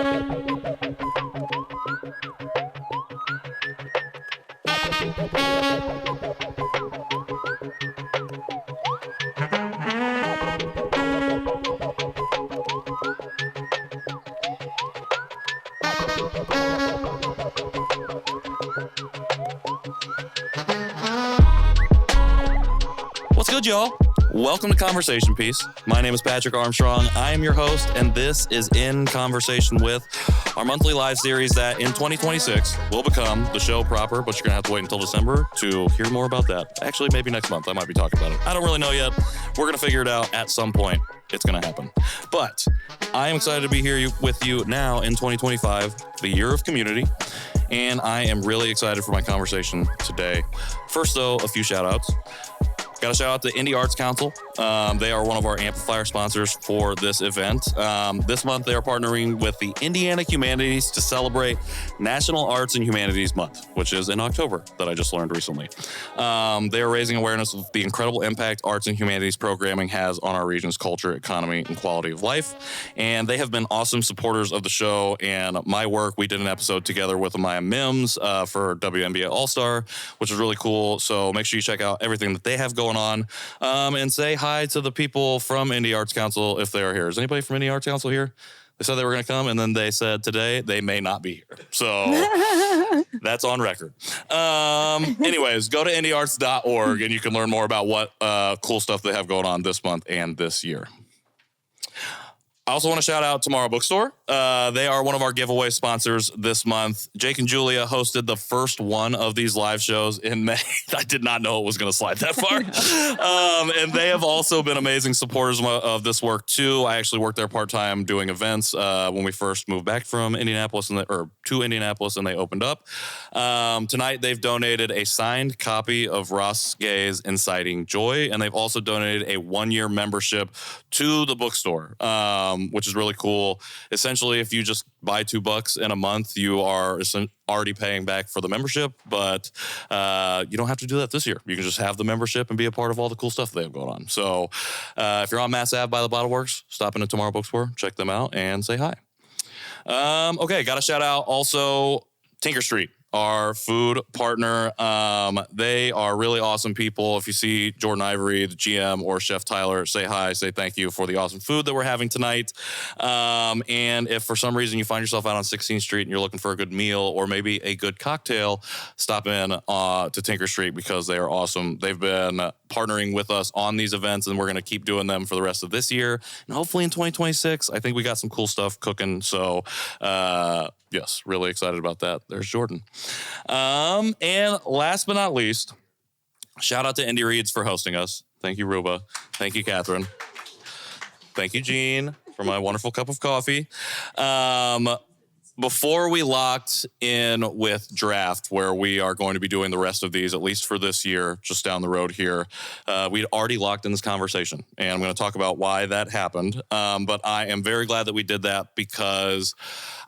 What's good, y'all? Welcome to Conversation Piece. My name is Patrick Armstrong. I am your host, and this is In Conversation With, our monthly live series that in 2026 will become the show proper, but you're going to have to wait until December to hear more about that. Actually, maybe next month. I might be talking about it. I don't really know yet. We're going to figure it out at some point. It's going to happen. But I am excited to be here with you now in 2025, the year of community, and I am really excited for my conversation today. First, though, a few shout-outs. Got to shout out to Indy Arts Council. They are one of our amplifier sponsors for this event. This month, they are partnering with the Indiana Humanities to celebrate National Arts and Humanities Month, which is in October, that I just learned recently. They are raising awareness of the incredible impact arts and humanities programming has on our region's culture, economy, and quality of life. And they have been awesome supporters of the show and my work. We did an episode together with Maya Mims for WNBA All-Star, which is really cool. So make sure you check out everything that they have going on, and say hi to the people from Indy Arts Council if they are here. Is anybody from Indy Arts Council here? They said they were going to come, and then they said today they may not be here. So that's on record. Anyways, go to indyarts.org, and you can learn more about what cool stuff they have going on this month and this year. I also want to shout out Tomorrow Bookstore. They are one of our giveaway sponsors this month. Jake and Julia hosted the first one of these live shows in May. I did not know it was going to slide that far. And they have also been amazing supporters of this work too. I actually worked there part-time doing events when we first moved back from Indianapolis to Indianapolis, and they opened up. Tonight, they've donated a signed copy of Ross Gay's Inciting Joy, and they've also donated a 1-year membership to the bookstore, which is really cool. Essentially, if you just buy $2 in a month, you are already paying back for the membership, but you don't have to do that this year. You can just have the membership and be a part of all the cool stuff they have going on. So if you're on Mass Ave by the Bottle Works, stop into Tomorrow Bookstore, check them out, and say hi. Okay, got to shout out also Tinker Street, our food partner. They are really awesome people. If you see Jordan Ivory, the GM, or Chef Tyler, say hi, say thank you for the awesome food that we're having tonight. And if for some reason you find yourself out on 16th Street and you're looking for a good meal or maybe a good cocktail, stop in to Tinker Street because they are awesome. They've been partnering with us on these events, and we're going to keep doing them for the rest of this year. And hopefully in 2026, I think we got some cool stuff cooking. So, yes, really excited about that. There's Jordan. And last but not least, shout out to Indy Reads for hosting us. Thank you, Ruba. Thank you, Catherine. Thank you, Jean, for my wonderful cup of coffee. Before we locked in with Draft, where we are going to be doing the rest of these, at least for this year, just down the road here, we'd already locked in this conversation, and I'm going to talk about why that happened. But I am very glad that we did that because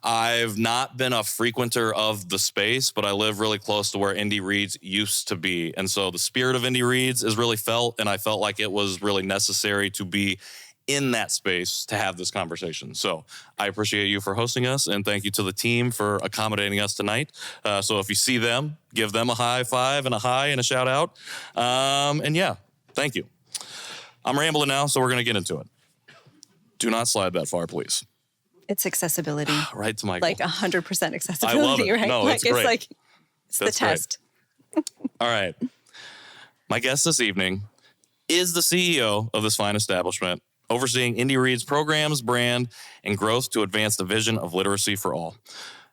I've not been a frequenter of the space, but I live really close to where Indy Reads used to be. And so the spirit of Indy Reads is really felt, and I felt like it was really necessary to be in that space to have this conversation. So I appreciate you for hosting us, and thank you to the team for accommodating us tonight. So if you see them, give them a high five and a hi and a shout out. And yeah, thank you. I'm rambling now, so we're going to get into it. Do not slide that far, please. It's accessibility. Right to Michael. Like 100% accessibility, I love it. right? No, like, it's great. It's the test. All right. My guest this evening is the CEO of this fine establishment, overseeing Indy Reads programs, brand, and growth to advance the vision of literacy for all.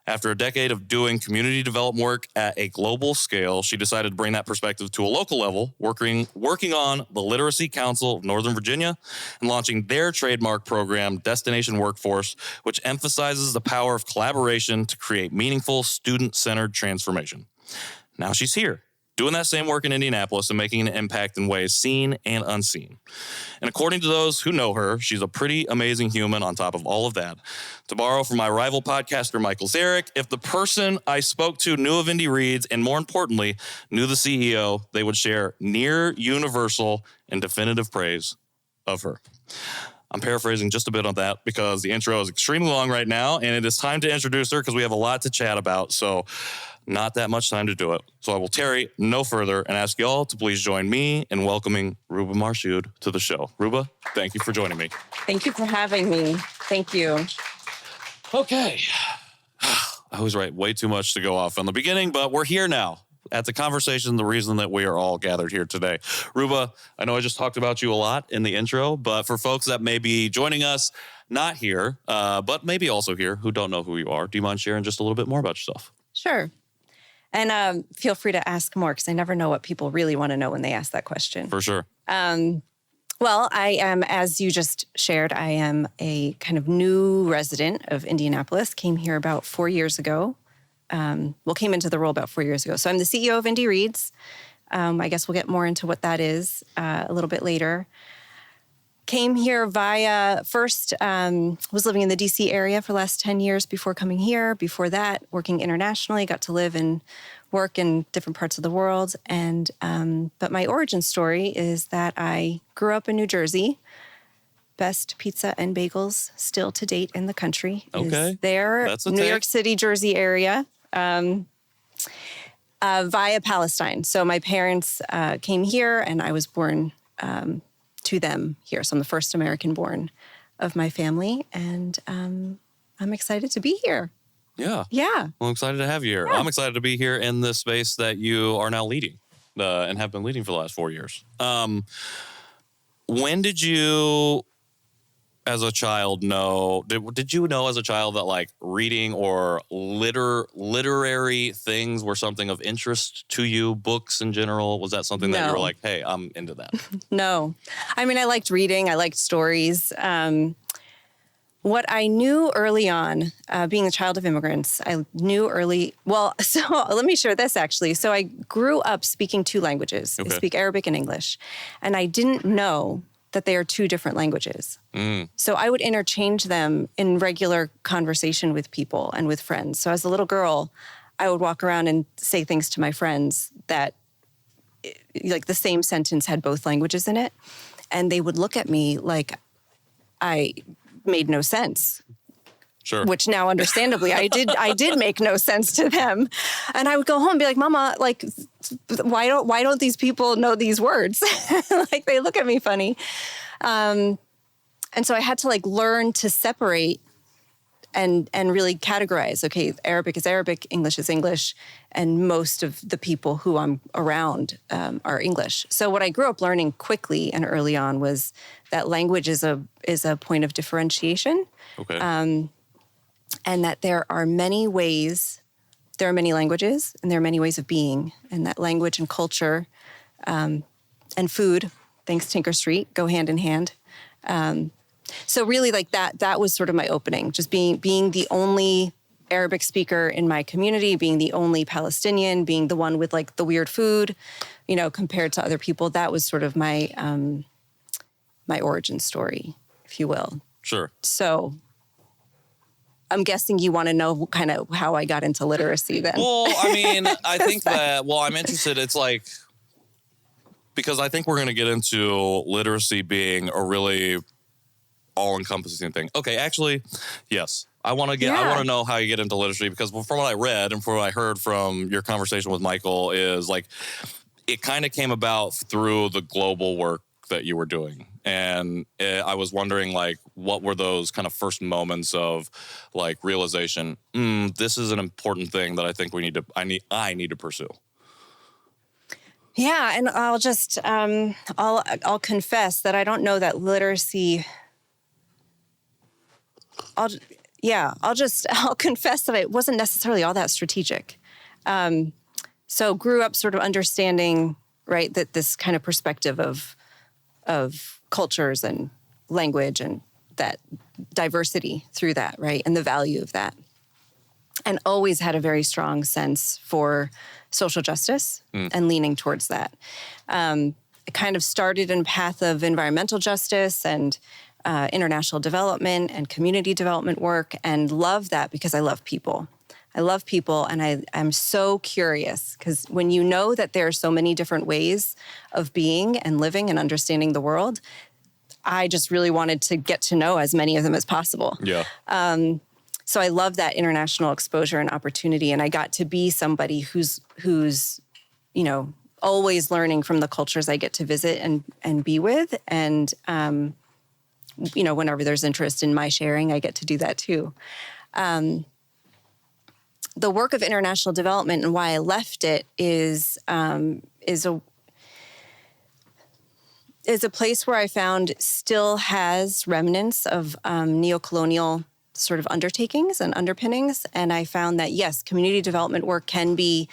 After a decade of doing community development work at a global scale, she decided to bring that perspective to a local level, working on the Literacy Council of Northern Virginia and launching their trademark program, Destination Workforce, which emphasizes the power of collaboration to create meaningful, student-centered transformation. Now she's here, doing that same work in Indianapolis and making an impact in ways seen and unseen. And according to those who know her, she's a pretty amazing human on top of all of that. To borrow from my rival podcaster, Michael Zarek, if the person I spoke to knew of Indy Reads and more importantly, knew the CEO, they would share near universal and definitive praise of her. I'm paraphrasing just a bit on that because the intro is extremely long right now, and it is time to introduce her because we have a lot to chat about. So not that much time to do it. So I will tarry no further and ask y'all to please join me in welcoming Ruba Marshood to the show. Ruba, thank you for joining me. Thank you for having me. Thank you. Okay. I was right. Way too much to go off on the beginning, but we're here now at the conversation, the reason that we are all gathered here today. Ruba, I know I just talked about you a lot in the intro, but for folks that may be joining us, not here, but maybe also here, who don't know who you are, do you mind sharing just a little bit more about yourself? Sure. And feel free to ask more because I never know what people really want to know when they ask that question. For sure. Well, I am, as you just shared, I am a kind of new resident of Indianapolis, came here about 4 years ago. Came into the role about 4 years ago. So I'm the CEO of Indy Reads. I guess we'll get more into what that is a little bit later. Came here first was living in the DC area for the last 10 years before coming here. Before that, working internationally, got to live and work in different parts of the world. And but my origin story is that I grew up in New Jersey. Best pizza and bagels still to date in the country. Okay. Is there, That's a New take. York City, Jersey area, via Palestine. So my parents came here and I was born to them here. So I'm the first American born of my family, and I'm excited to be here. Yeah. Yeah. Well, I'm excited to have you here. Yeah. I'm excited to be here in this space that you are now leading and have been leading for the last 4 years. When did you, as a child, did you know as a child that like reading or literary things were something of interest to you, books in general? Was that something that you were like, hey, I'm into that? No. I mean, I liked reading. I liked stories. What I knew early on, being the child of immigrants, I knew early, so let me share this actually. So I grew up speaking 2 languages. Okay. I speak Arabic and English. And I didn't know that they are 2 different languages. So I would interchange them in regular conversation with people and with friends. So as a little girl, I would walk around and say things to my friends that like the same sentence had both languages in it. And they would look at me like I made no sense. Sure. Which now, understandably, I did make no sense to them. And I would go home and be like, Mama, like, why don't these people know these words? Like, they look at me funny. And so I had to like learn to separate and really categorize. Okay, Arabic is Arabic, English is English, and most of the people who I'm around are English. So what I grew up learning quickly and early on was that language is a point of differentiation. Okay. And that there are many languages, and there are many ways of being, and that language and culture and food, thanks Tinker Street, go hand in hand. So really like that was sort of my opening, just being the only Arabic speaker in my community, being the only Palestinian, being the one with like the weird food, compared to other people. That was sort of my my origin story, if you will. Sure. So I'm guessing you want to know kind of how I got into literacy then. Well, I mean, I think that, I'm interested. It's like, because I think we're going to get into literacy being a really all-encompassing thing. Okay, actually, yes. I want to know how you get into literacy, because from what I read and from what I heard from your conversation with Michael is like, it kind of came about through the global work that you were doing. And I was wondering, like, what were those kind of first moments of, like, realization, this is an important thing that I think I need to pursue? Yeah, and I'll just, I'll confess that I don't know that literacy, I'll confess that it wasn't necessarily all that strategic. So grew up sort of understanding, right, that this kind of perspective of cultures and language and that diversity through that, right, and the value of that. And always had a very strong sense for social justice and leaning towards that. It kind of started in a path of environmental justice and international development and community development work, and love that because I love people. I love people, and I'm so curious, because when you know that there are so many different ways of being and living and understanding the world, I just really wanted to get to know as many of them as possible. Yeah. So I love that international exposure and opportunity. And I got to be somebody who's always learning from the cultures I get to visit and be with. And, whenever there's interest in my sharing, I get to do that too. The work of international development and why I left it is a place where I found still has remnants of neocolonial sort of undertakings and underpinnings. And I found that, yes, community development work can be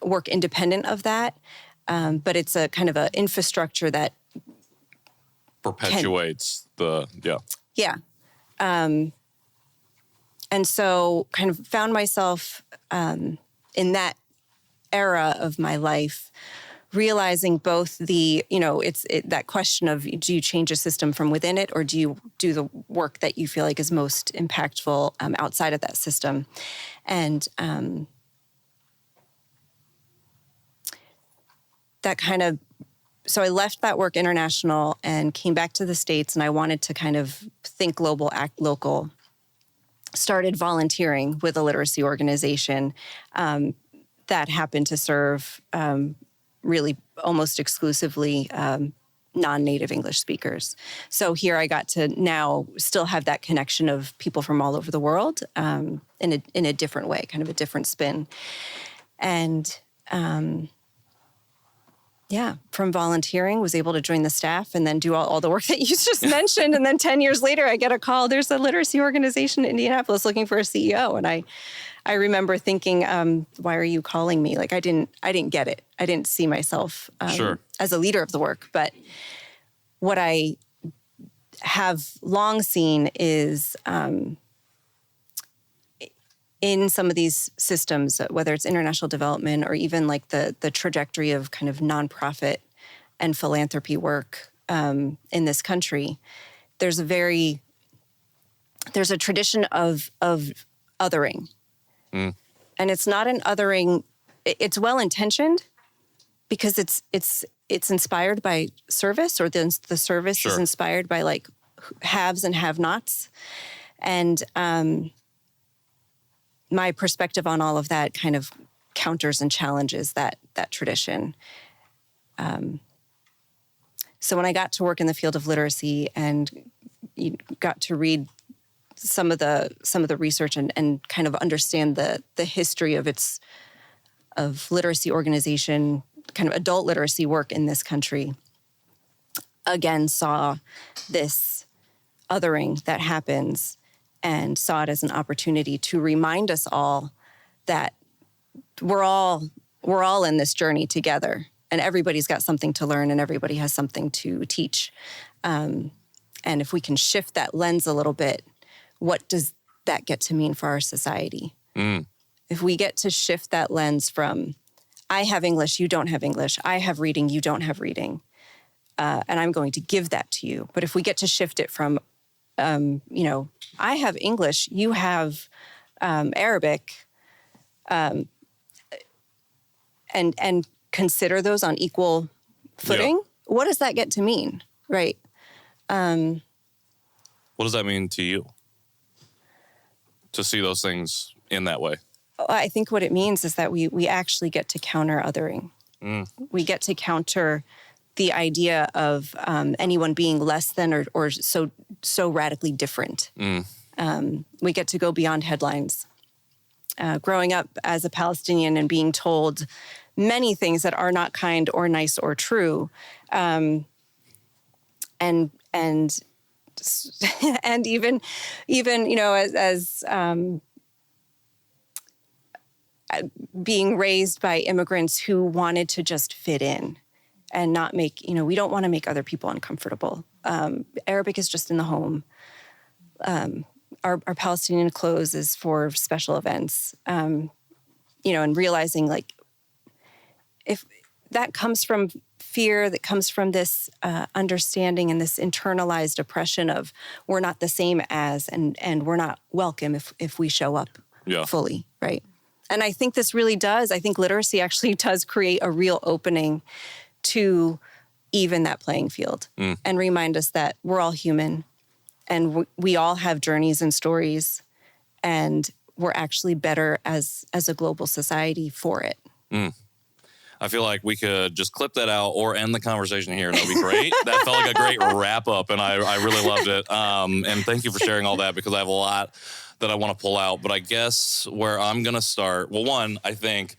work independent of that, but it's a kind of an infrastructure that perpetuates Yeah. And so kind of found myself in that era of my life, realizing both that question of, do you change a system from within it, or do you do the work that you feel like is most impactful outside of that system? And so I left that work international and came back to the States, and I wanted to kind of think global, act local. Started volunteering with a literacy organization that happened to serve really almost exclusively non-native English speakers. So here I got to now still have that connection of people from all over the world in a different way, kind of a different spin. And from volunteering, was able to join the staff and then do all the work that you just mentioned. And then 10 years later, I get a call. There's a literacy organization in Indianapolis looking for a CEO. And I remember thinking, why are you calling me? Like, I didn't get it. I didn't see myself as a leader of the work. But what I have long seen is in some of these systems, whether it's international development or even like the trajectory of kind of nonprofit and philanthropy work in this country, there's a tradition of othering. And it's not an othering, it's well-intentioned because it's inspired by service, or the service is inspired by like haves and have-nots. And my perspective on all of that kind of counters and challenges that tradition. So when I got to work in the field of literacy and got to read some of the research and kind of understand the history of literacy organization, kind of adult literacy work in this country, again saw this othering that happens and saw it as an opportunity to remind us all that we're all in this journey together, and everybody's got something to learn and everybody has something to teach. And if we can shift that lens a little bit, what does that get to mean for our society? If we get to shift that lens from, I have English, you don't have English, I have reading, you don't have reading, and I'm going to give that to you. But if we get to shift it from, I have English, you have Arabic, and consider those on equal footing, what does that get to mean, right? What does that mean to you, to see those things in that way? I think what it means is that we actually get to counter othering. We get to counter the idea of anyone being less than or so radically different. We get to go beyond headlines. Growing up as a Palestinian and being told many things that are not kind or nice or true, and even as being raised by immigrants who wanted to just fit in and not make, we don't want to make other people uncomfortable. Arabic is just in the home. Our Palestinian clothes is for special events. And realizing like, if that comes from fear, that comes from this understanding and this internalized oppression of we're not the same as, and we're not welcome if we show up fully, right? And I think this really does. I think literacy actually does create a real opening to even that playing field and remind us that we're all human and we all have journeys and stories, and we're actually better as a global society for it. I feel like we could just clip that out or end the conversation here, and that would be great. That felt like a great wrap up, and I really loved it. And thank you for sharing all that, because I have a lot that I want to pull out. But I guess where I'm going to start, well, one, I think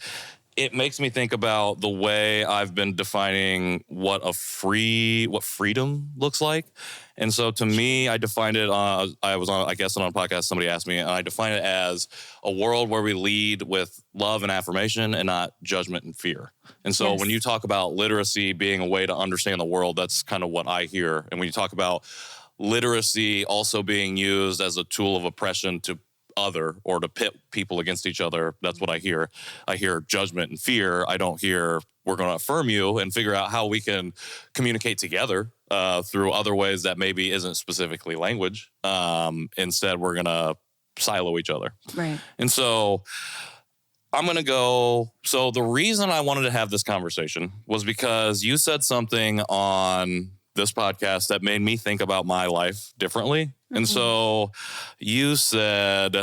it makes me think about the way I've been defining what freedom looks like. And so to me, I defined it, I was on a podcast, somebody asked me, and I define it as a world where we lead with love and affirmation and not judgment and fear. And so when you talk about literacy being a way to understand the world, that's kind of what I hear. And when you talk about literacy also being used as a tool of oppression to other or to pit people against each other, that's what I hear. I hear judgment and fear. I don't hear we're going to affirm you and figure out how we can communicate together through other ways that maybe isn't specifically language. Instead, we're going to silo each other. Right. And so I'm going to go. So the reason I wanted to have this conversation was because you said something on this podcast that made me think about my life differently. And so you said,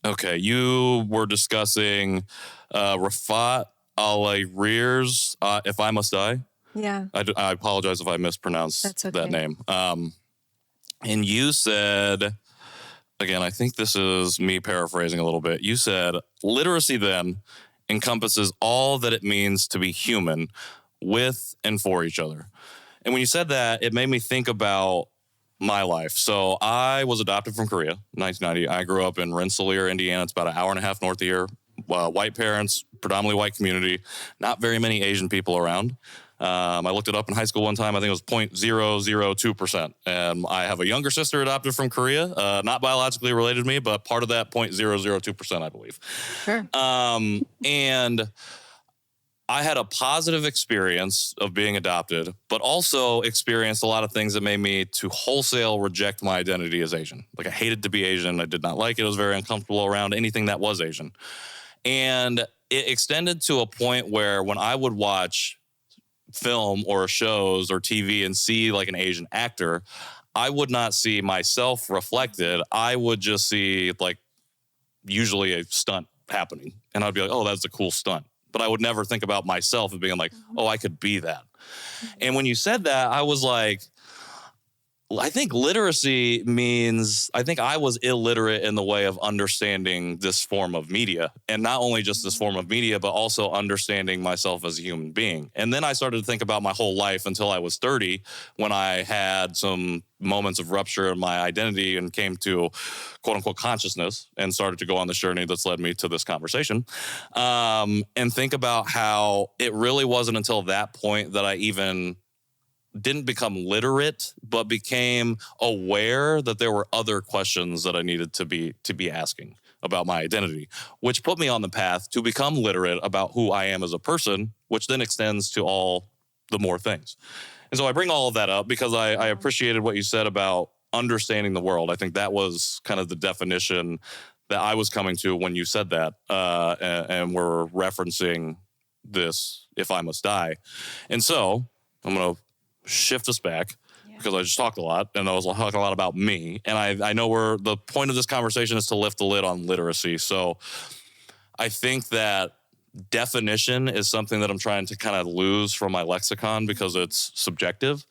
okay, you were discussing Rafat al-Reers, If I Must Die. Yeah. I apologize if I mispronounced that name. And you said, again, I think this is me paraphrasing a little bit. You said, literacy then encompasses all that it means to be human with and for each other. And when you said that, it made me think about my life. So I was adopted from Korea in 1990. I grew up in Rensselaer, Indiana. It's about an hour and a half north of here. White parents, predominantly white community, not very many Asian people around. I looked it up in high school one time. I think it was 0.002%. And I have a younger sister adopted from Korea, not biologically related to me, but part of that 0.002%, I believe. Sure. And I had a positive experience of being adopted, but also experienced a lot of things that made me to wholesale reject my identity as Asian. Like I hated to be Asian. I did not like it. I was very uncomfortable around anything that was Asian. And it extended to a point where when I would watch film or shows or TV and see like an Asian actor, I would not see myself reflected. I would just see like usually a stunt happening. And I'd be like, oh, that's a cool stunt. But I would never think about myself as being like, oh, I could be that. And when you said that, I was like, I think literacy means, I think I was illiterate in the way of understanding this form of media. And not only just this form of media, but also understanding myself as a human being. And then I started to think about my whole life until I was 30, when I had some moments of rupture in my identity and came to quote unquote consciousness and started to go on this journey that's led me to this conversation. And think about how it really wasn't until that point that I even didn't become literate, but became aware that there were other questions that I needed to be asking about my identity, which put me on the path to become literate about who I am as a person, which then extends to all the more things. And so I bring all of that up because I appreciated what you said about understanding the world. I think that was kind of the definition that I was coming to when you said that, and we're referencing this, If I Must Die. And so I'm going to shift us back because I just talked a lot and I was talking a lot about me. And I know the point of this conversation is to lift the lid on literacy. So I think that definition is something that I'm trying to kind of lose from my lexicon because it's subjective.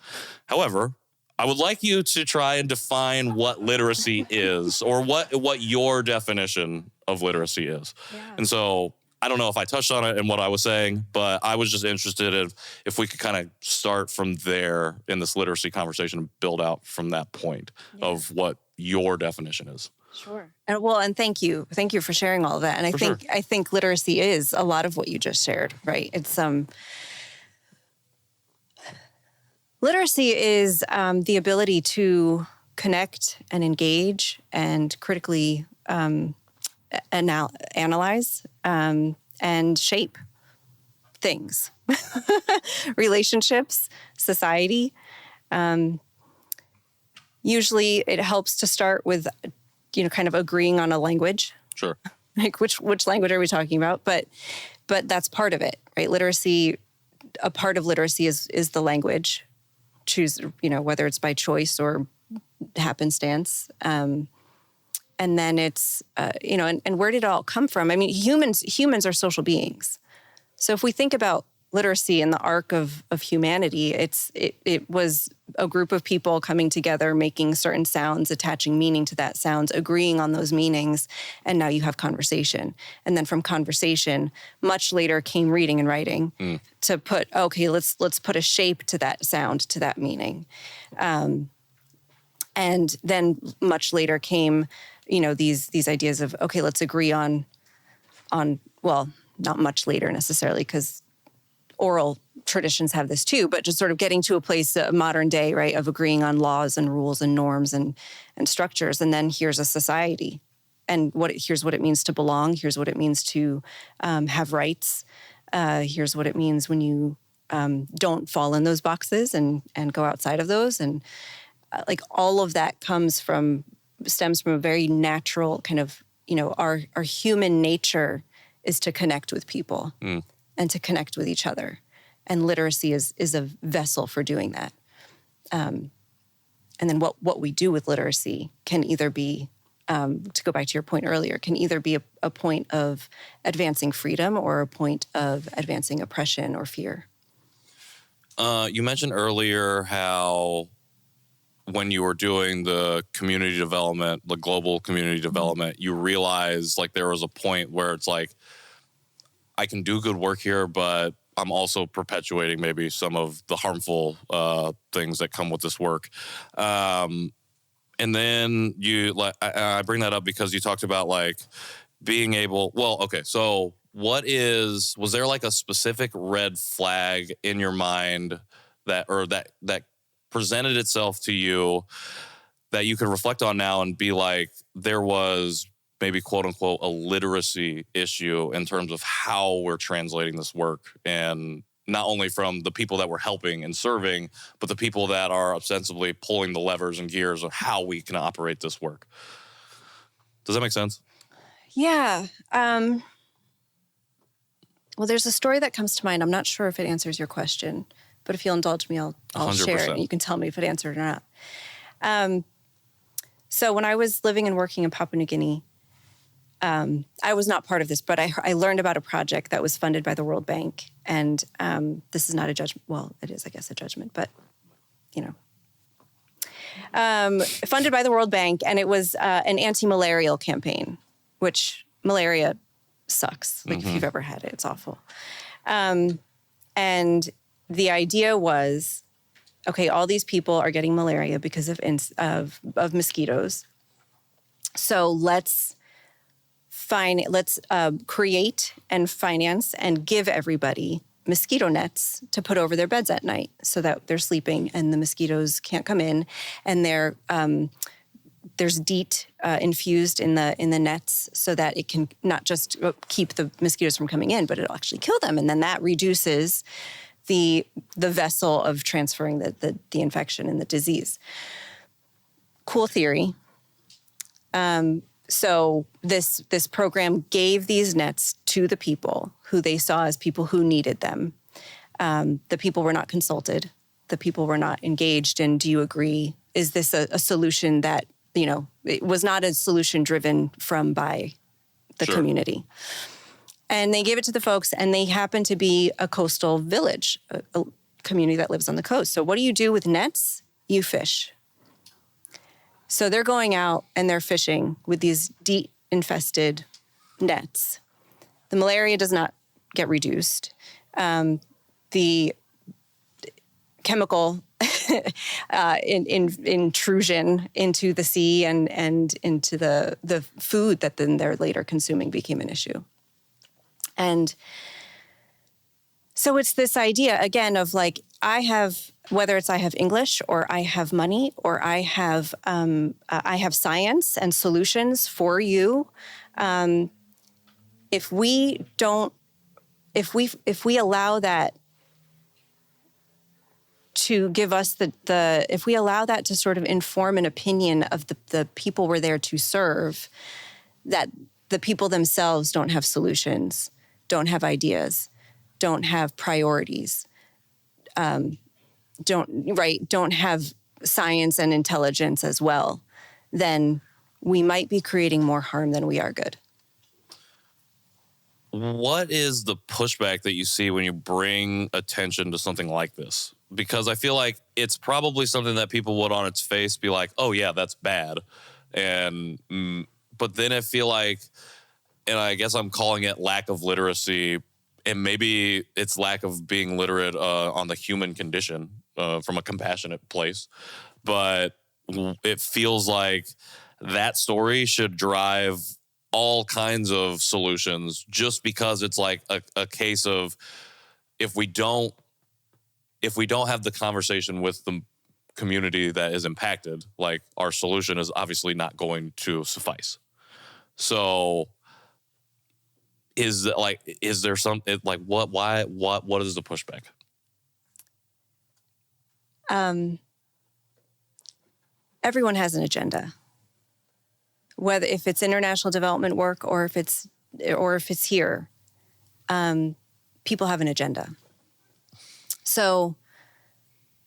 However, I would like you to try and define what literacy is, or what your definition of literacy is. Yeah. And so I don't know if I touched on it in what I was saying, but I was just interested in if we could kind of start from there in this literacy conversation and build out from that point of what your definition is. Sure. And thank you. Thank you for sharing all of that. And I think literacy is a lot of what you just shared, right? It's literacy is the ability to connect and engage and critically analyze and shape things, relationships, society. Usually it helps to start with, kind of agreeing on a language. Sure. Like which language are we talking about? But that's part of it, right? Literacy a part of literacy is the language. Choose, whether it's by choice or happenstance. And then it's, and where did it all come from? I mean, humans are social beings. So if we think about literacy in the arc of humanity, it was a group of people coming together, making certain sounds, attaching meaning to that sounds, agreeing on those meanings, and now you have conversation. And then from conversation, much later came reading and writing to put, let's put a shape to that sound, to that meaning. And then much later came, these ideas of, let's agree on, well, not much later necessarily, because oral traditions have this too, but just sort of getting to a place, modern day, right, of agreeing on laws and rules and norms and structures. And then here's a society. And here's what it means to belong. Here's what it means to have rights. Here's what it means when you don't fall in those boxes and go outside of those. And all of that stems from a very natural kind of, our human nature is to connect with people. And to connect with each other. And literacy is a vessel for doing that. And then what we do with literacy can either be, to go back to your point earlier, can either be a point of advancing freedom or a point of advancing oppression or fear. You mentioned earlier how when you were doing the community development, the global community development, you realized there was a point where it's I can do good work here, but I'm also perpetuating maybe some of the harmful things that come with this work. And then I bring that up because you talked about being able, so was there a specific red flag in your mind that presented itself to you that you could reflect on now and be there was maybe quote unquote a literacy issue in terms of how we're translating this work, and not only from the people that we're helping and serving, but the people that are ostensibly pulling the levers and gears of how we can operate this work. Does that make sense? Yeah. Well, there's a story that comes to mind. I'm not sure if it answers your question, but if you'll indulge me, I'll share it and you can tell me if it answered or not. So when I was living and working in Papua New Guinea, I was not part of this, but I learned about a project that was funded by the World Bank. And this is not a judgment. Well, it is, I guess, a judgment, but, funded by the World Bank. And it was an anti-malarial campaign, which malaria sucks. If you've ever had it, it's awful. And the idea was, all these people are getting malaria because of mosquitoes. So let's create and finance and give everybody mosquito nets to put over their beds at night so that they're sleeping and the mosquitoes can't come in. And there's DEET infused in the nets so that it can not just keep the mosquitoes from coming in, but it'll actually kill them. And then that reduces the vessel of transferring the infection and the disease. Cool theory. So this program gave these nets to the people who they saw as people who needed them. The people were not consulted. The people were not engaged in, do you agree? Is this a solution that, it was not a solution driven by the community. And they gave it to the folks, and they happen to be a coastal village, a community that lives on the coast. So what do you do with nets? You fish. So they're going out and they're fishing with these DEET-infested nets. The malaria does not get reduced. The chemical intrusion into the sea and into the food that then they're later consuming became an issue. And so it's this idea, again, of whether it's I have English or I have money or I have science and solutions for you. If we allow that to give us if we allow that to sort of inform an opinion of the people we're there to serve, that the people themselves don't have solutions, don't have ideas, don't have priorities, don't have science and intelligence as well, then we might be creating more harm than we are good. What is the pushback that you see when you bring attention to something like this? Because I feel like it's probably something that people would on its face be like, oh yeah, that's bad. But then I feel like, and I guess I'm calling it lack of literacy, and maybe it's lack of being literate on the human condition from a compassionate place. But it feels like that story should drive all kinds of solutions, just because it's like a case of if we don't have the conversation with the community that is impacted, like our solution is obviously not going to suffice. So is there something like what is the pushback? Everyone has an agenda, whether if it's international development work or if it's here, people have an agenda. So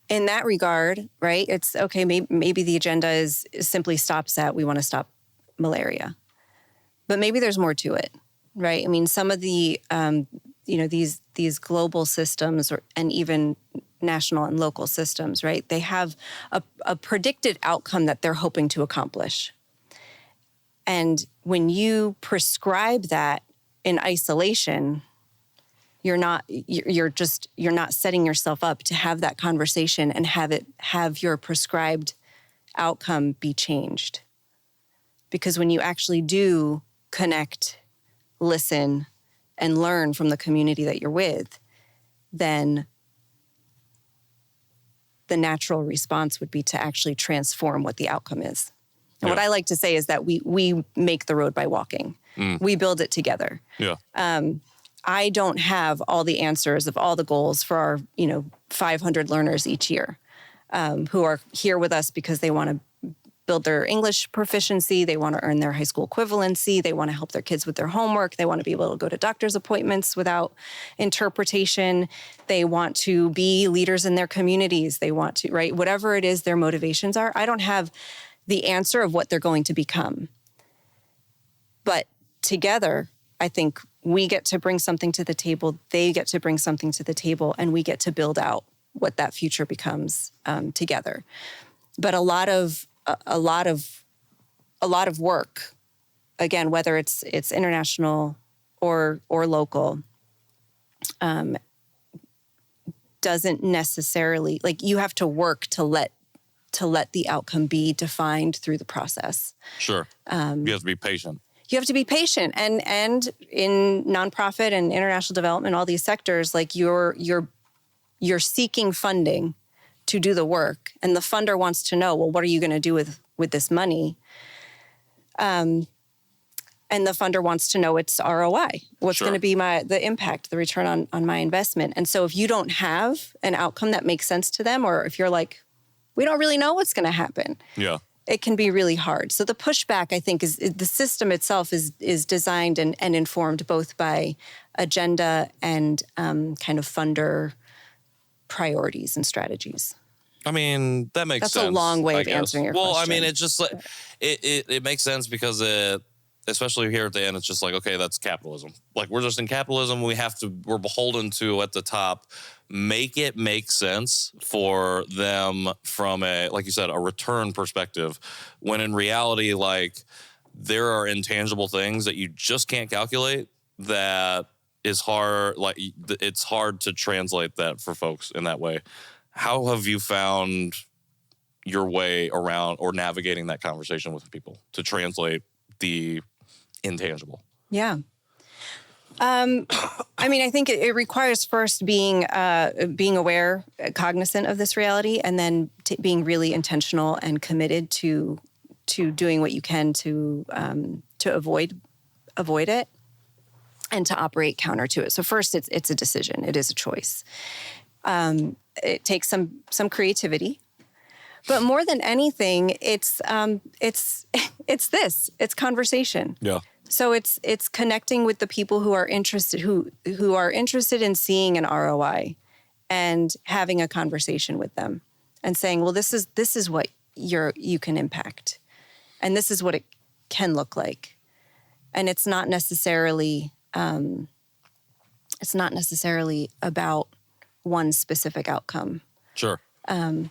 in that regard, right, it's okay, maybe the agenda is simply stops at we want to stop malaria. But maybe there's more to it, right? I mean, some of the, these global systems and even national and local systems, right, they have a predicted outcome that they're hoping to accomplish. And when you prescribe that in isolation, you're not setting yourself up to have that conversation and have your prescribed outcome be changed. Because when you actually do connect, listen, and learn from the community that you're with, then the natural response would be to actually transform what the outcome is. And what I like to say is that we make the road by walking. We build it together. Yeah. I don't have all the answers of all the goals for our 500 learners each year who are here with us because they want to build their English proficiency, they want to earn their high school equivalency, they want to help their kids with their homework, they want to be able to go to doctor's appointments without interpretation, they want to be leaders in their communities, they want to, right, whatever it is their motivations are. I don't have the answer of what they're going to become. But together, I think we get to bring something to the table, they get to bring something to the table, and we get to build out what that future becomes together. But a lot of work, again, whether it's international or local, doesn't necessarily, like, you have to work to let the outcome be defined through the process. Sure. You have to be patient. You have to be patient, and in nonprofit and international development, all these sectors, like you're seeking funding to do the work, and the funder wants to know, well, what are you going to do with this money? And the funder wants to know its ROI. What's going to be the impact, the return on my investment? And so if you don't have an outcome that makes sense to them, or if you're like, we don't really know what's going to happen. Yeah. It can be really hard. So the pushback, I think, is the system itself is designed and informed both by agenda and kind of funder priorities and strategies. I mean, that makes sense. That's a long way of answering your question. Well, I mean, it's just like, it makes sense because especially here at the end, it's just like, okay, that's capitalism. Like, we're just in capitalism. We're beholden to, at the top, make it make sense for them from like you said, a return perspective. When in reality, like, there are intangible things that you just can't calculate that is hard. Like, it's hard to translate that for folks in that way. How have you found your way around or navigating that conversation with people to translate the intangible? Yeah. I mean, I think it requires first being aware, cognizant of this reality, and then being really intentional and committed to doing what you can to avoid it and to operate counter to it. So first, it's a decision. It is a choice. It takes some creativity, but more than anything, it's conversation. Yeah. So it's connecting with the people who are interested in seeing an ROI, and having a conversation with them and saying, well, this is what you can impact. And this is what it can look like. And it's not necessarily about one specific outcome. Sure. And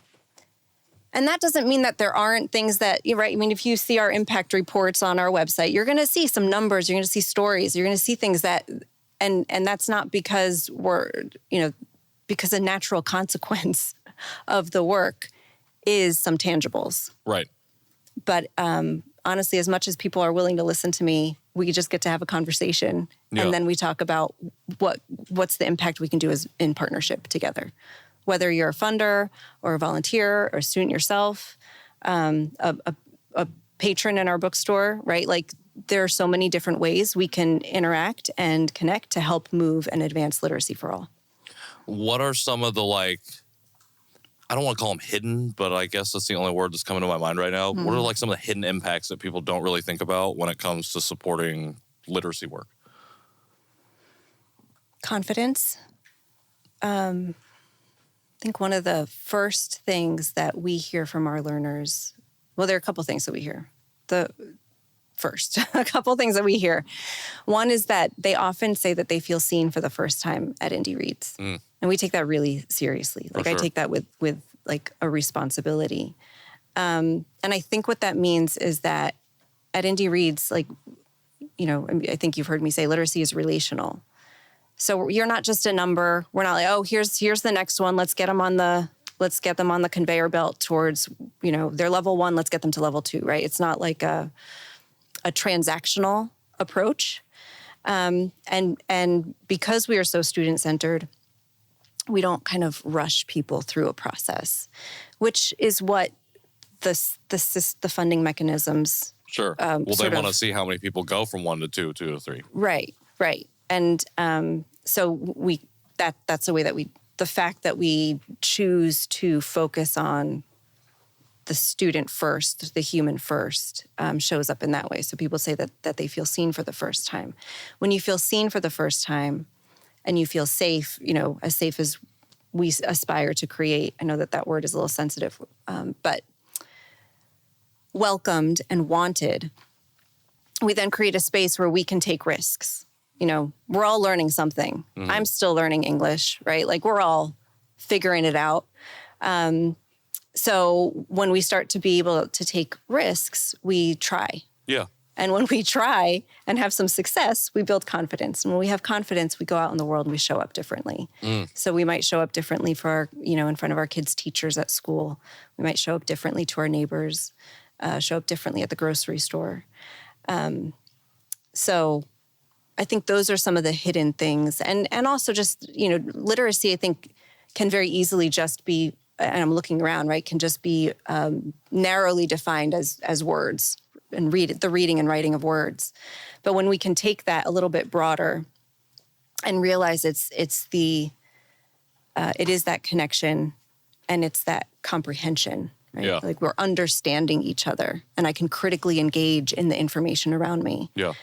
that doesn't mean that there aren't things that, right? I mean, if you see our impact reports on our website, you're going to see some numbers, you're going to see stories, you're going to see things that, and that's not because because a natural consequence of the work is some tangibles. Right. But honestly, as much as people are willing to listen to me, we just get to have a conversation. Yeah. And then we talk about what's the impact we can do as in partnership together. Whether you're a funder or a volunteer or a student yourself, a patron in our bookstore, right? Like there are so many different ways we can interact and connect to help move and advance literacy for all. What are some of the I don't want to call them hidden, but I guess that's the only word that's coming to my mind right now. What are some of the hidden impacts that people don't really think about when it comes to supporting literacy work? Confidence. I think one of the first things that we hear from our learners, well, there are a couple things that we hear. A couple things that we hear. One is that they often say that they feel seen for the first time at Indy Reads. And we take that really seriously. Like, I take that with like a responsibility. And I think what that means is that at Indy Reads, I think you've heard me say literacy is relational. So you're not just a number. We're not like, oh, here's the next one. Let's get them on the conveyor belt towards, they're level 1. Let's get them to level 2, right? It's not like a transactional approach. And because we are so student-centered, we don't kind of rush people through a process, which is what the funding mechanisms. Sure. Well, they want to see how many people go from 1 to 2, 2 to 3. Right. And so that's the way that the fact that we choose to focus on the student first, the human first, shows up in that way. So people say that they feel seen for the first time. When you feel seen for the first time and you feel safe, as safe as we aspire to create, I know that word is a little sensitive, but welcomed and wanted, we then create a space where we can take risks. We're all learning something. Mm-hmm. I'm still learning English, right? Like we're all figuring it out. So when we start to be able to take risks, we try. Yeah. And when we try and have some success, we build confidence. And when we have confidence, we go out in the world and we show up differently. So we might show up differently for our, in front of our kids' teachers at school. We might show up differently to our neighbors, show up differently at the grocery store. So I think those are some of the hidden things. And also just, literacy, I think, can very easily just be, and I'm looking around, right, can just be narrowly defined as words and the reading and writing of words. But when we can take that a little bit broader and realize it is that connection and it's that comprehension, right? Yeah. Like we're understanding each other and I can critically engage in the information around me. Yeah.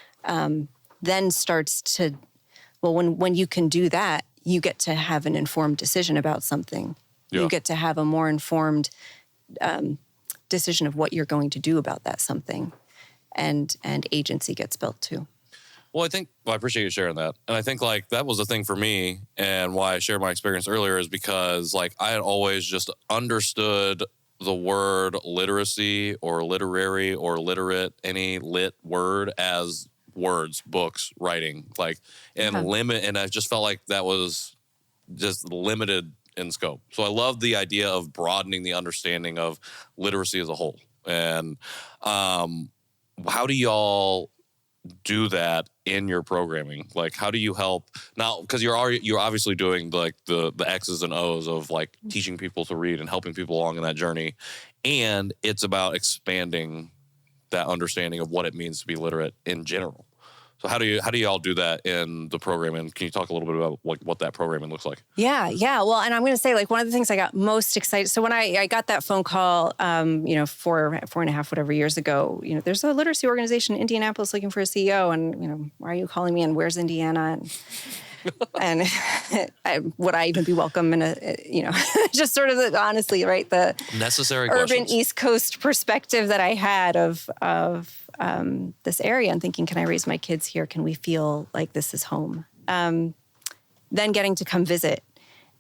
Then starts to, when you can do that, you get to have an informed decision about something. Yeah. You get to have a more informed decision of what you're going to do about that something. And agency gets built too. Well, I appreciate you sharing that. And I think that was the thing for me and why I shared my experience earlier is because I had always just understood the word literacy or literary or literate, any lit word as words, books, writing, limit. And I just felt like that was just limited in scope. So I love the idea of broadening the understanding of literacy as a whole. And how do y'all do that in your programming? How do you help now? Because you're obviously doing the X's and O's of teaching people to read and helping people along in that journey, and it's about expanding that understanding of what it means to be literate in general. So how do you all do that in the program? And can you talk a little bit about what that programming looks like? Yeah. Well, and I'm going to say one of the things I got most excited. So when I got that phone call, 4.5 whatever years ago, there's a literacy organization in Indianapolis looking for a CEO, and why are you calling me? And where's Indiana? And And would I even be welcome in just sort of honestly, right? The necessary urban questions. East Coast perspective that I had of this area and thinking, can I raise my kids here? Can we feel like this is home? Then getting to come visit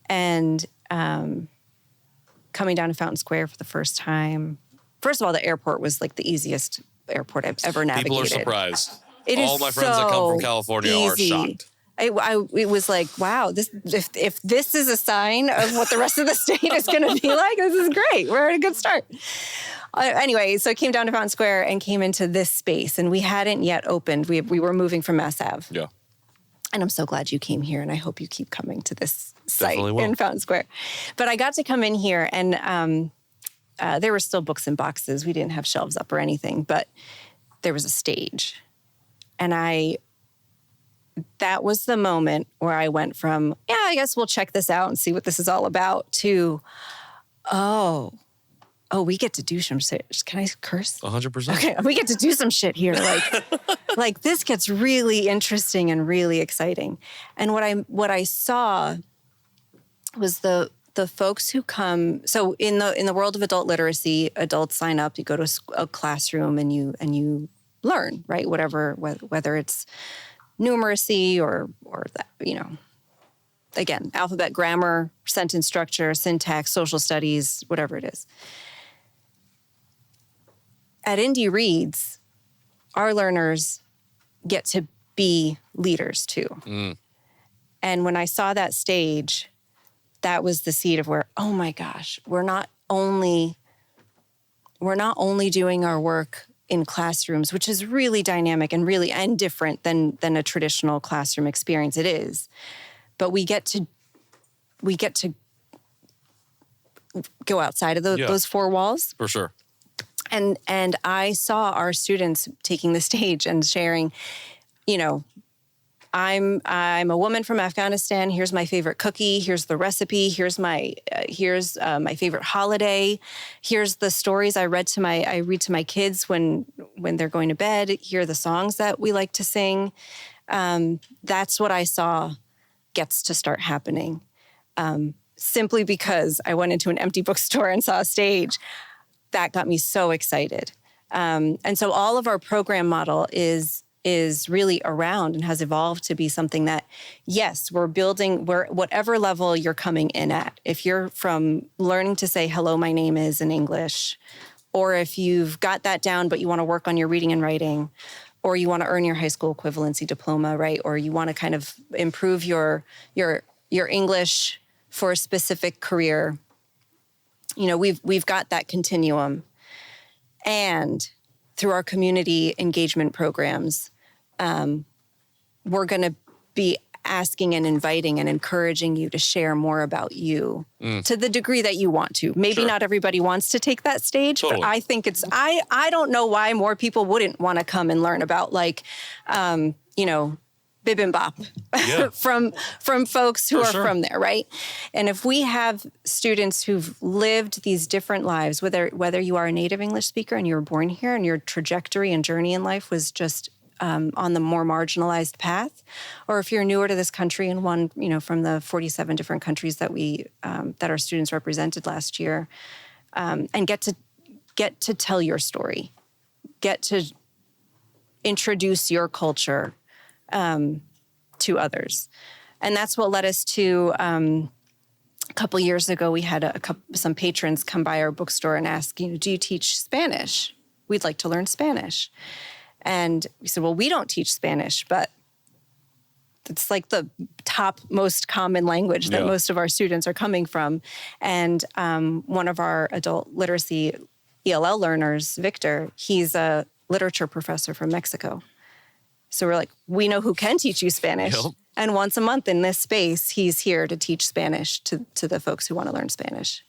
and coming down to Fountain Square for the first time. First of all, the airport was like the easiest airport I've ever navigated. People are surprised. It All is my friends that come from California easy. are shocked. It was like, wow, if this is a sign of what the rest of the state is going to be like, this is great. We're at a good start. Anyway, so I came down to Fountain Square and came into this space, and we hadn't yet opened. We were moving from Mass Ave. Yeah. And I'm so glad you came here, and I hope you keep coming to this site Definitely will. in Fountain Square. But I got to come in here, and there were still books in boxes. We didn't have shelves up or anything, but there was a stage. And that was the moment where I went from, yeah, I guess we'll check this out and see what this is all about, to, oh, we get to do some shit. Can I curse? 100%. Okay, we get to do some shit here. Like this gets really interesting and really exciting. And what I saw was the folks who come. So in the world of adult literacy, adults sign up. You go to a classroom and you learn, right? Whether it's numeracy or that, again, alphabet, grammar, sentence structure, syntax, social studies, whatever it is. At Indy Reads, our learners get to be leaders too. Mm. And when I saw that stage, that was the seed of where, oh my gosh, we're not only doing our work in classrooms, which is really dynamic and different than a traditional classroom experience. It is, but we get to go outside of those four walls. For sure. And I saw our students taking the stage and sharing, I'm a woman from Afghanistan. Here's my favorite cookie. Here's the recipe. Here's my favorite holiday. Here's the stories I read to my kids when they're going to bed. Here are the songs that we like to sing. That's what I saw gets to start happening. Simply because I went into an empty bookstore and saw a stage. That got me so excited. And so all of our program model is really around and has evolved to be something that, yes, we're building whatever level you're coming in at. If you're from learning to say, hello, my name is in English, or if you've got that down, but you want to work on your reading and writing, or you want to earn your high school equivalency diploma, right? Or you want to kind of improve your English for a specific career. We've got that continuum. And through our community engagement programs, we're going to be asking and inviting and encouraging you to share more about you to the degree that you want to. Maybe not everybody wants to take that stage, but I think I don't know why more people wouldn't want to come and learn about bibimbap from folks who are from there, right? And if we have students who've lived these different lives, whether you are a native English speaker and you were born here and your trajectory and journey in life was just on the more marginalized path, or if you're newer to this country and one, from the 47 different countries that that our students represented last year, and get to tell your story, get to introduce your culture to others. And that's what led us to, a couple years ago, we had some patrons come by our bookstore and ask, do you teach Spanish? We'd like to learn Spanish. And we said, well, we don't teach Spanish, but it's like the top most common language that most of our students are coming from. And one of our adult literacy ELL learners, Victor, he's a literature professor from Mexico. So we're like, we know who can teach you Spanish. Yep. And once a month in this space, he's here to teach Spanish to the folks who want to learn Spanish.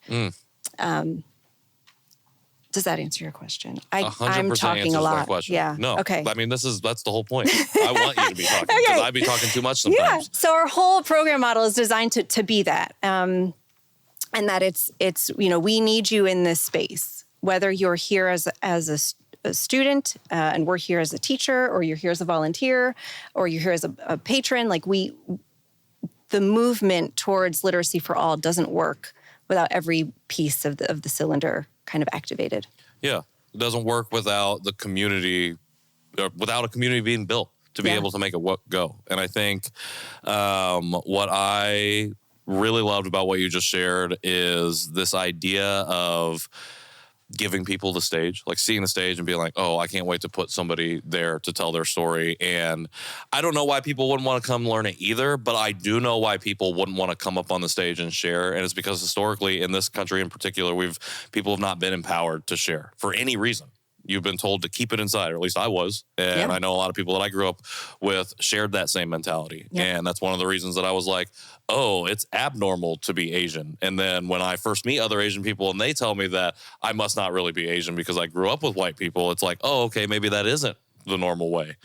Does that answer your question? I'm talking a lot. Yeah. No. Okay. I mean, that's the whole point. I want you to be talking because I'd be talking too much sometimes. Yeah. So our whole program model is designed to be that, and that it's we need you in this space, whether you're here as a student and we're here as a teacher, or you're here as a volunteer, or you're here as a patron. Like the movement towards literacy for all doesn't work without every piece of the cylinder kind of activated. Yeah. It doesn't work without the community, or without a community being built to be able to make it go. And I think what I really loved about what you just shared is this idea of giving people the stage, like seeing the stage and being like, oh, I can't wait to put somebody there to tell their story. And I don't know why people wouldn't want to come learn it either, but I do know why people wouldn't want to come up on the stage and share. And it's because historically in this country in particular, people have not been empowered to share for any reason. You've been told to keep it inside, or at least I was. And I know a lot of people that I grew up with shared that same mentality. Yeah. And that's one of the reasons that I was like, oh, it's abnormal to be Asian. And then when I first meet other Asian people and they tell me that I must not really be Asian because I grew up with white people, it's like, oh, okay, maybe that isn't the normal way.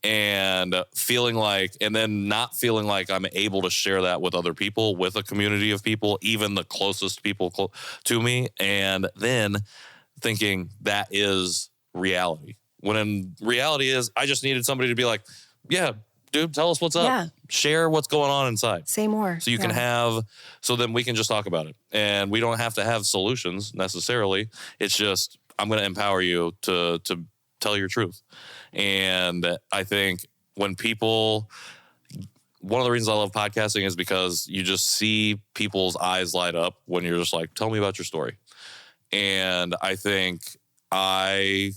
And feeling like, and then not feeling like I'm able to share that with other people, with a community of people, even the closest people to me. And then thinking that is reality. When in reality is, I just needed somebody to be like, yeah, dude, tell us what's up. Yeah. Share what's going on inside. Say more. So you can so then we can just talk about it. And we don't have to have solutions necessarily. It's just, I'm going to empower you to tell your truth. And I think when people, one of the reasons I love podcasting is because you just see people's eyes light up when you're just like, tell me about your story. And I think I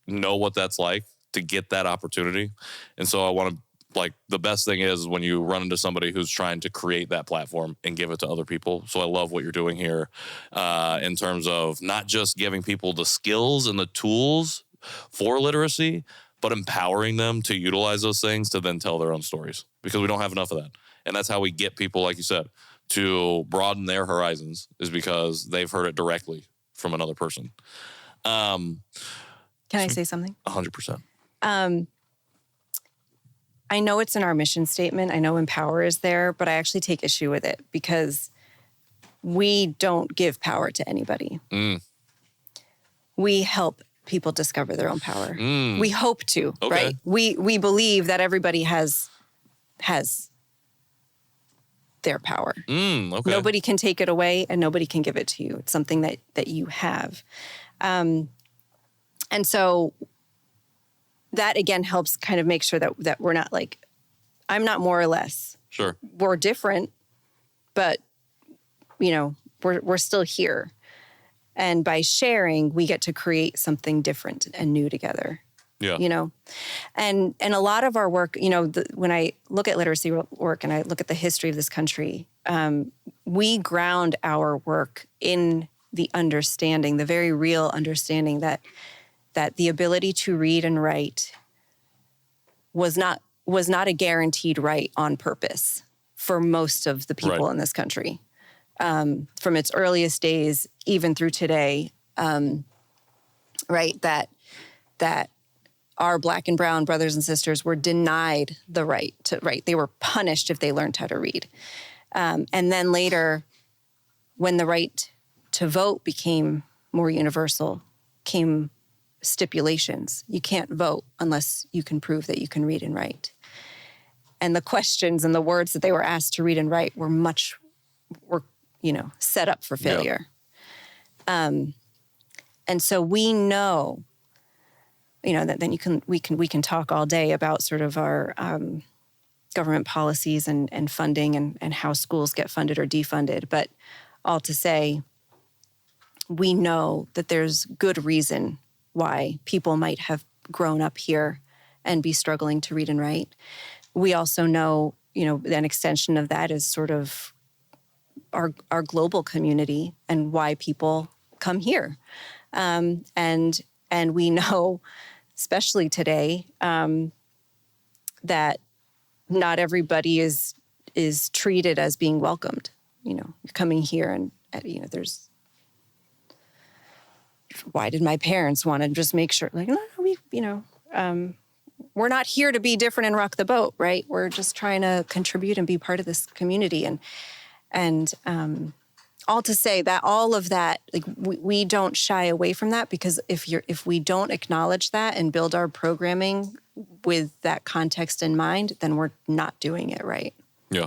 know what that's like to get that opportunity. And so I want to, like, the best thing is when you run into somebody who's trying to create that platform and give it to other people. So I love what you're doing here in terms of not just giving people the skills and the tools for literacy, but empowering them to utilize those things to then tell their own stories, because we don't have enough of that. And that's how we get people, like you said, to broaden their horizons, is because they've heard it directly from another person. Can I say something? 100%. I know it's in our mission statement. I know empower is there, but I actually take issue with it because we don't give power to anybody. We help people discover their own power. We hope to, right? We believe that everybody has their power. Nobody can take it away and nobody can give it to you. It's something that you have. And so that, again, helps kind of make sure that we're not like, I'm not more or less. Sure. We're different, but, we're still here. And by sharing, we get to create something different and new together. Yeah. And a lot of our work, when I look at literacy work and I look at the history of this country, we ground our work in the understanding, the very real understanding that the ability to read and write was not a guaranteed right on purpose for most of the people in this country. From its earliest days, even through today, that our Black and brown brothers and sisters were denied the right to write. They were punished if they learned how to read. And then later, when the right to vote became more universal, came stipulations. You can't vote unless you can prove that you can read and write. And the questions and the words that they were asked to read and write were set up for failure. And so we know, that then we can talk all day about sort of our government policies and funding and how schools get funded or defunded. But all to say, we know that there's good reason why people might have grown up here and be struggling to read and write. We also know, an extension of that is sort of our global community and why people come here. And we know, especially today, that not everybody is treated as being welcomed. You're coming here and, there's, why did my parents want to just make sure, like, no, we're not here to be different and rock the boat, right? We're just trying to contribute and be part of this community. And all to say that all of that, like, we don't shy away from that, because if we don't acknowledge that and build our programming with that context in mind, then we're not doing it right. Yeah.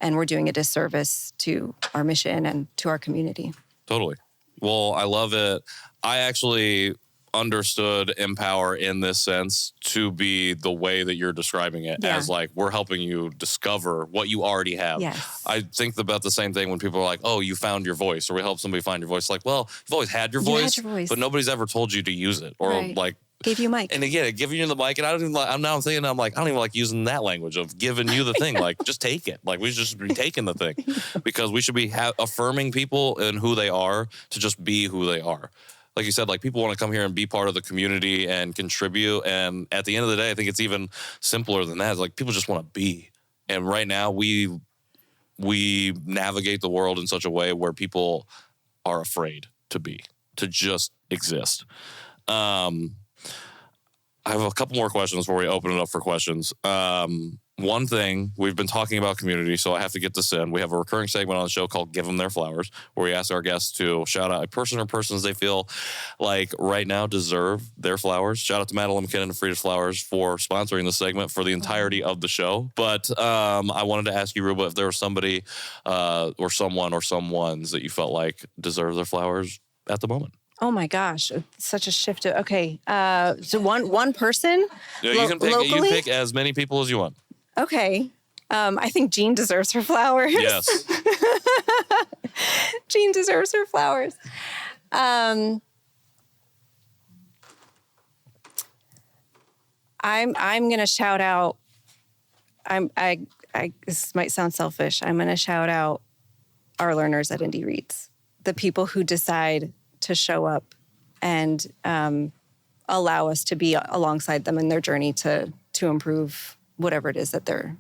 and we're doing a disservice to our mission and to our community. Totally. Well, I love it. I actually understood empower in this sense to be the way that you're describing it, as like we're helping you discover what you already have. Yes. I think about the same thing when people are like, oh, you found your voice, or we help somebody find your voice. Like, well, you've always had your voice, but nobody's ever told you to use it, or like gave you a mic. And again, giving you the mic, and I don't even like, I'm like, I don't even like using that language of giving you the thing. Like, just take it. Like, we should just be taking the thing, because we should be affirming people and who they are to just be who they are. Like you said, like, people want to come here and be part of the community and contribute. And at the end of the day, I think it's even simpler than that. It's like, people just want to be. And right now we navigate the world in such a way where people are afraid to be, to just exist. I have a couple more questions before we open it up for questions. One thing, we've been talking about community, so I have to get this in. We have a recurring segment on the show called Give Them Their Flowers, where we ask our guests to shout out a person or persons they feel like right now deserve their flowers. Shout out to Madeline McKinnon and Frida's Flowers for sponsoring this segment for the entirety of the show. But I wanted to ask you, Ruba, if there was somebody or someone or someones that you felt like deserve their flowers at the moment. Oh my gosh, it's such a shift. Okay, so one person. Yeah, you can pick as many people as you want. Okay, I think Jean deserves her flowers. Yes, Jean deserves her flowers. I'm gonna shout out. This might sound selfish. I'm gonna shout out our learners at Indy Reads, the people who decide to show up and allow us to be alongside them in their journey to improve whatever it is that they're,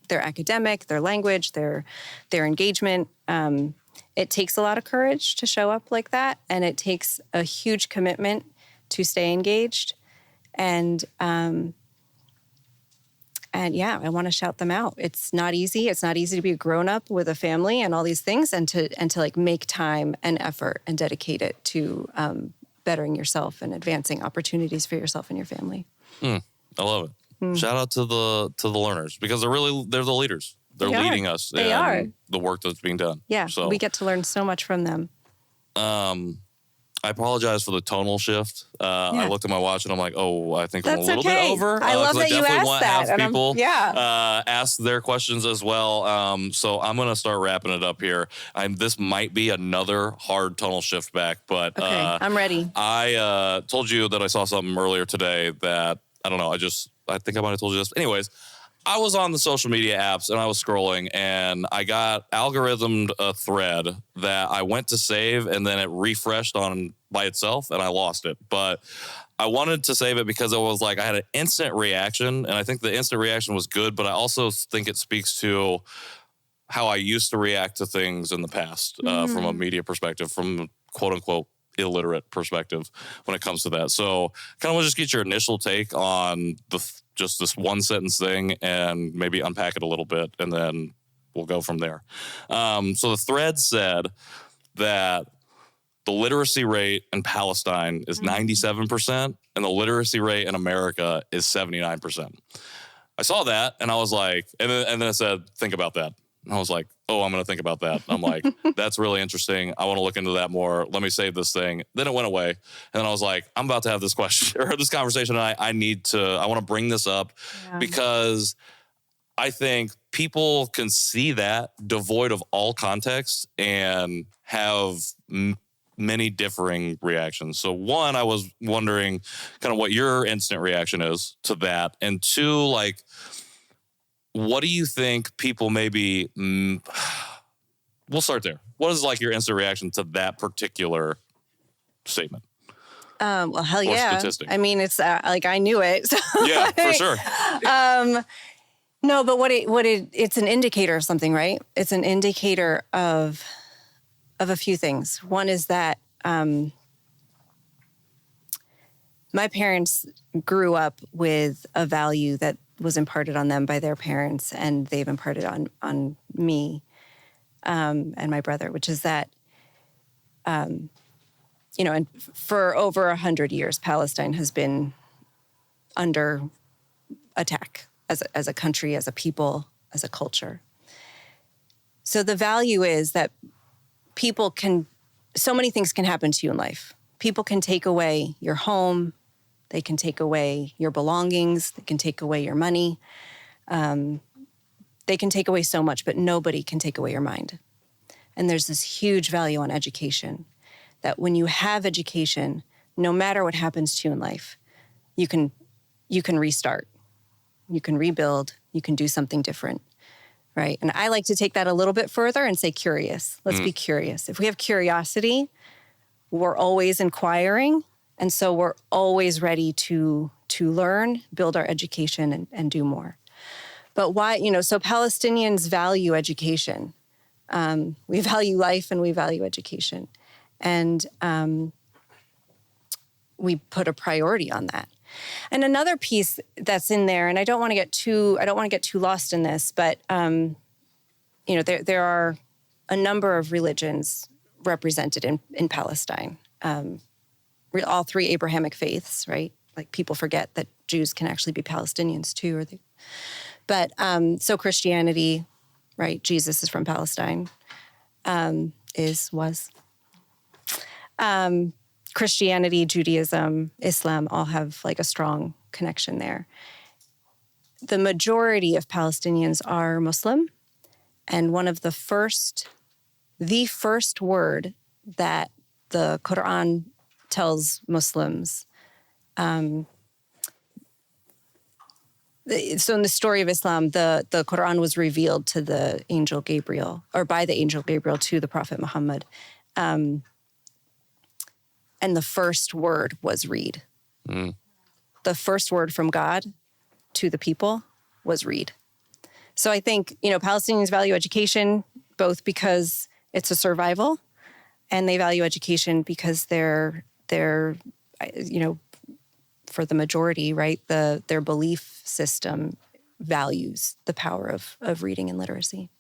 their academic, their language, their engagement. It takes a lot of courage to show up like that, and it takes a huge commitment to stay engaged. And yeah, I want to shout them out. It's not easy. It's not easy to be a grown-up with a family and all these things, and to like make time and effort and dedicate it to bettering yourself and advancing opportunities for yourself and your family. I love it. Shout out to the learners, because they're the leaders. They're leading us in the work that's being done. Yeah, so we get to learn so much from them. I apologize for the tonal shift. I looked at my watch and I'm like, oh, I think I'm a little bit over. I love that you asked that. Have people ask their questions as well. So I'm going to start wrapping it up here. This might be another hard tonal shift back, but okay, I'm ready. I told you that I saw something earlier today that, I don't know, I think I might have told you this. Anyways, I was on the social media apps and I was scrolling, and I got algorithmed a thread that I went to save, and then it refreshed by itself and I lost it. But I wanted to save it because it was like I had an instant reaction, and I think the instant reaction was good, but I also think it speaks to how I used to react to things in the past from a media perspective, from quote unquote illiterate perspective when it comes to that. So kind of want to just get your initial take on just this one sentence thing and maybe unpack it a little bit, and then we'll go from there. So the thread said that the literacy rate in Palestine is 97% and the literacy rate in America is 79%. I saw that and I was like, and then it said, think about that. And I was like, oh, I'm going to think about that. I'm like, that's really interesting. I want to look into that more. Let me save this thing. Then it went away. And then I was like, I'm about to have this question or this conversation. And I want to bring this up because I think people can see that devoid of all context and have many differing reactions. So one, I was wondering kind of what your instant reaction is to that. And two, like, what do you think people maybe, we'll start there. What is like your instant reaction to that particular statement? Well, hell yeah. Statistic? I mean, it's like I knew it. So yeah, for sure. No, but it's an indicator of something, right? It's an indicator of a few things. One is that my parents grew up with a value that was imparted on them by their parents, and they've imparted on me and my brother, which is that, and for over 100 years, Palestine has been under attack as a country, as a people, as a culture. So the value is that so many things can happen to you in life. People can take away your home. They can take away your belongings. They can take away your money. They can take away so much, but nobody can take away your mind. And there's this huge value on education, that when you have education, no matter what happens to you in life, you can restart, you can rebuild, you can do something different, right? And I like to take that a little bit further and say curious. Let's be curious. If we have curiosity, we're always inquiring, and so we're always ready to learn, build our education, and do more. But why, so Palestinians value education. We value life and we value education. And we put a priority on that. And another piece that's in there, and I don't want to get too lost in this, but there are a number of religions represented in Palestine. All three Abrahamic faiths, right? Like, people forget that Jews can actually be Palestinians too. So Christianity, right? Jesus is from Palestine. Christianity, Judaism, Islam all have like a strong connection there. The majority of Palestinians are Muslim, and one of the first word that the Quran tells Muslims. So in the story of Islam, the Quran was revealed to the angel Gabriel, or by the angel Gabriel to the Prophet Muhammad. And the first word was read. The first word from God to the people was read. So I think, Palestinians value education, both because it's a survival, and they value education because they're for the majority, right, their belief system values the power of reading and literacy.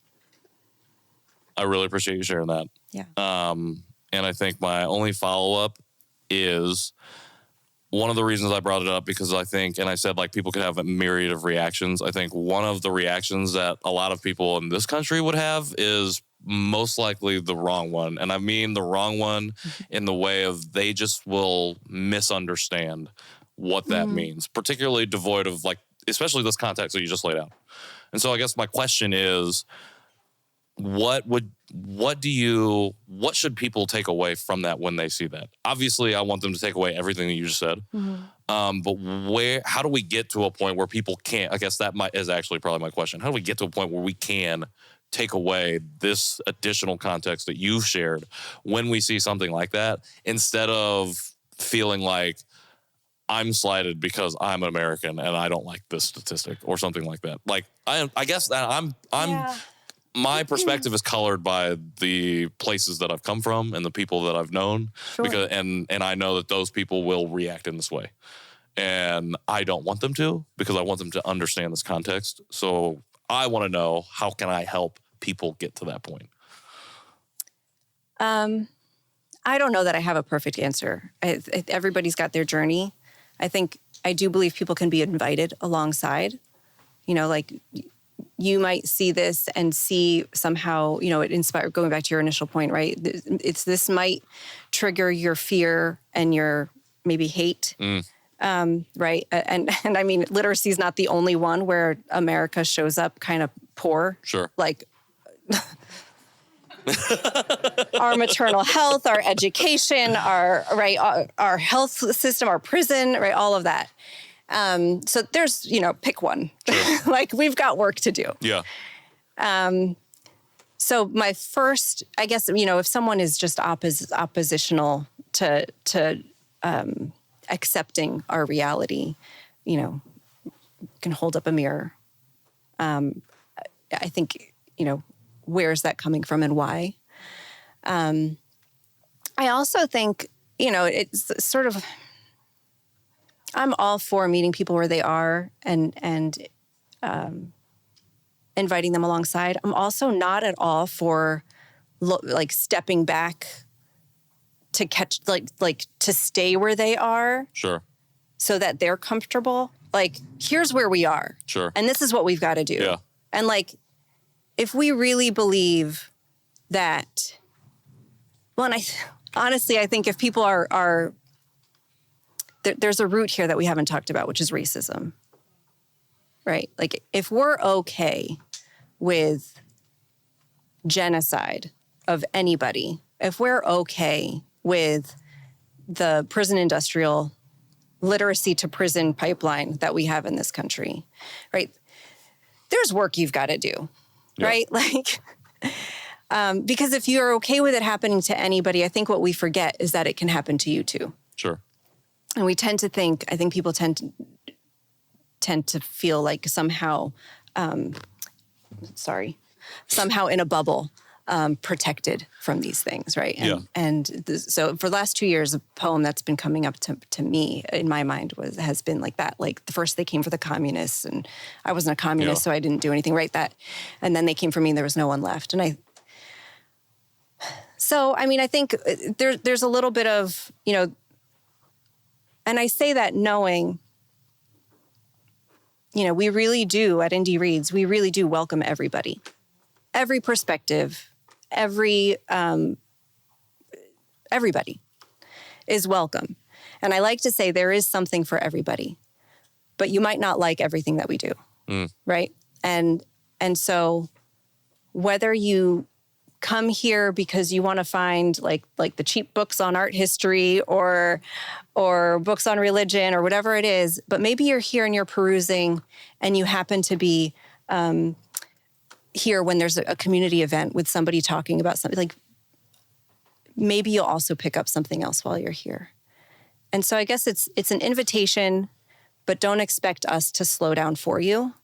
I really appreciate you sharing that. Yeah. And I think my only follow-up is one of the reasons I brought it up, because I think, and I said, like, people could have a myriad of reactions. I think one of the reactions that a lot of people in this country would have is most likely the wrong one. And I mean the wrong one in the way of they just will misunderstand what that means, particularly devoid of, like, especially this context that you just laid out. And so I guess my question is, what should people take away from that when they see that? Obviously, I want them to take away everything that you just said. But how do we get to a point where people can't? I guess that is actually probably my question. How do we get to a point where we can take away this additional context that you've shared when we see something like that, instead of feeling like I'm slighted because I'm an American and I don't like this statistic or something like that? Like, I guess that I'm my perspective is colored by the places that I've come from and the people that I've known. Sure. Because and I know that those people will react in this way. And I don't want them to, because I want them to understand this context. So I want to know, how can I help people get to that point? I don't know that I have a perfect answer. Everybody's got their journey. I do believe people can be invited alongside. Like, you might see this and see somehow, it inspire, going back to your initial point, right? This might trigger your fear and your maybe hate, right? And I mean, literacy is not the only one where America shows up kind of poor. Sure. Like, our maternal health, our education, our health system, our prison, right? All of that. So there's, pick one. Sure. Like, we've got work to do. Yeah. So my first, I guess, if someone is just oppositional to accepting our reality, can hold up a mirror. I think, where's that coming from and why? I also think, it's sort of, I'm all for meeting people where they are and inviting them alongside. I'm also not at all for stepping back to catch, to stay where they are. Sure. So that they're comfortable. Like, here's where we are. Sure. And this is what we've got to do. Yeah. And if we really believe that, well, and honestly, I think if people are there's a root here that we haven't talked about, which is racism, right? Like, if we're okay with genocide of anybody, if we're okay with the prison industrial literacy to prison pipeline that we have in this country, right? There's work you've got to do, right? Like, because if you're okay with it happening to anybody, I think what we forget is that it can happen to you too. Sure. And we tend to think, I think people tend to feel like somehow, somehow in a bubble, protected from these things, right? So for the last 2 years, a poem that's been coming up to me in my mind has been like that. Like, the first they came for the communists, and I wasn't a communist, so I didn't do anything, right? And then they came for me, and there was no one left. And I think there's a little bit of, and I say that knowing, we really do at Indy Reads, we really do welcome everybody, every perspective. Everybody is welcome. And I like to say there is something for everybody, but you might not like everything that we do, right? And so whether you come here because you want to find like the cheap books on art history or books on religion or whatever it is, but maybe you're here and you're perusing and you happen to be here when there's a community event with somebody talking about something, like, maybe you'll also pick up something else while you're here. And so I guess it's an invitation, but don't expect us to slow down for you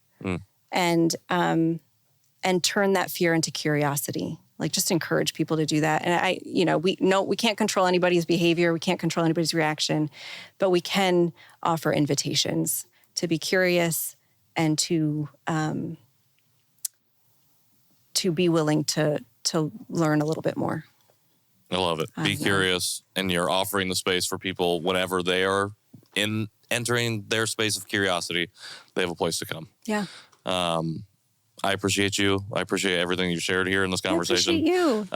and turn that fear into curiosity. Like, just encourage people to do that. And we can't control anybody's behavior. We can't control anybody's reaction, but we can offer invitations to be curious and to be willing to learn a little bit more. I love it. Be curious, and you're offering the space for people whenever they are entering their space of curiosity, they have a place to come. Yeah. I appreciate you. I appreciate everything you shared here in this conversation. I appreciate you.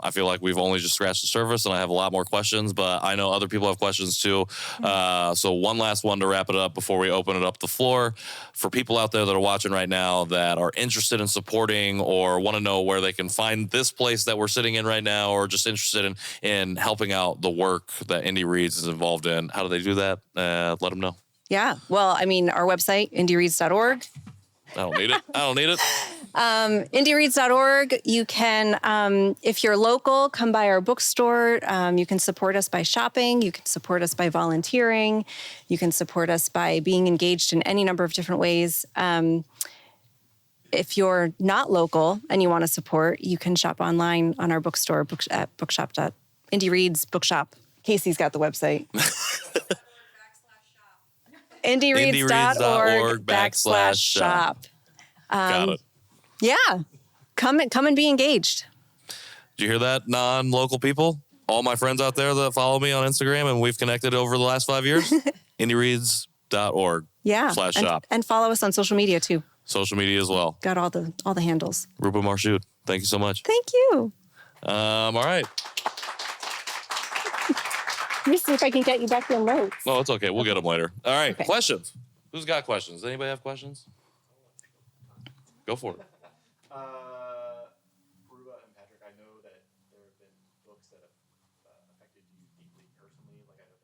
I feel like we've only just scratched the surface, and I have a lot more questions, but I know other people have questions too. So one last one to wrap it up before we open it up the floor. For people out there that are watching right now that are interested in supporting or want to know where they can find this place that we're sitting in right now, or just interested in helping out the work that Indy Reads is involved in, how do they do that? Let them know. Yeah. Well, our website, indyreads.org. I don't need it. Indyreads.org. You can, if you're local, come by our bookstore. You can support us by shopping. You can support us by volunteering. You can support us by being engaged in any number of different ways. If you're not local and you want to support, you can shop online on our bookstore at Indy Reads Bookshop. Casey's got the website. IndyReads.org/shop. Got it. Yeah. Come and be engaged. Did you hear that, non-local people? All my friends out there that follow me on Instagram and we've connected over the last 5 years. IndyReads.org. Yeah. /shop. And follow us on social media too. Social media as well. Got all the handles. Ruba Marshood, thank you so much. Thank you. All right. Let me see if I can get you back your notes. No, it's okay. We'll get them later. All right. Okay. Questions? Who's got questions? Anybody have questions? Go for it.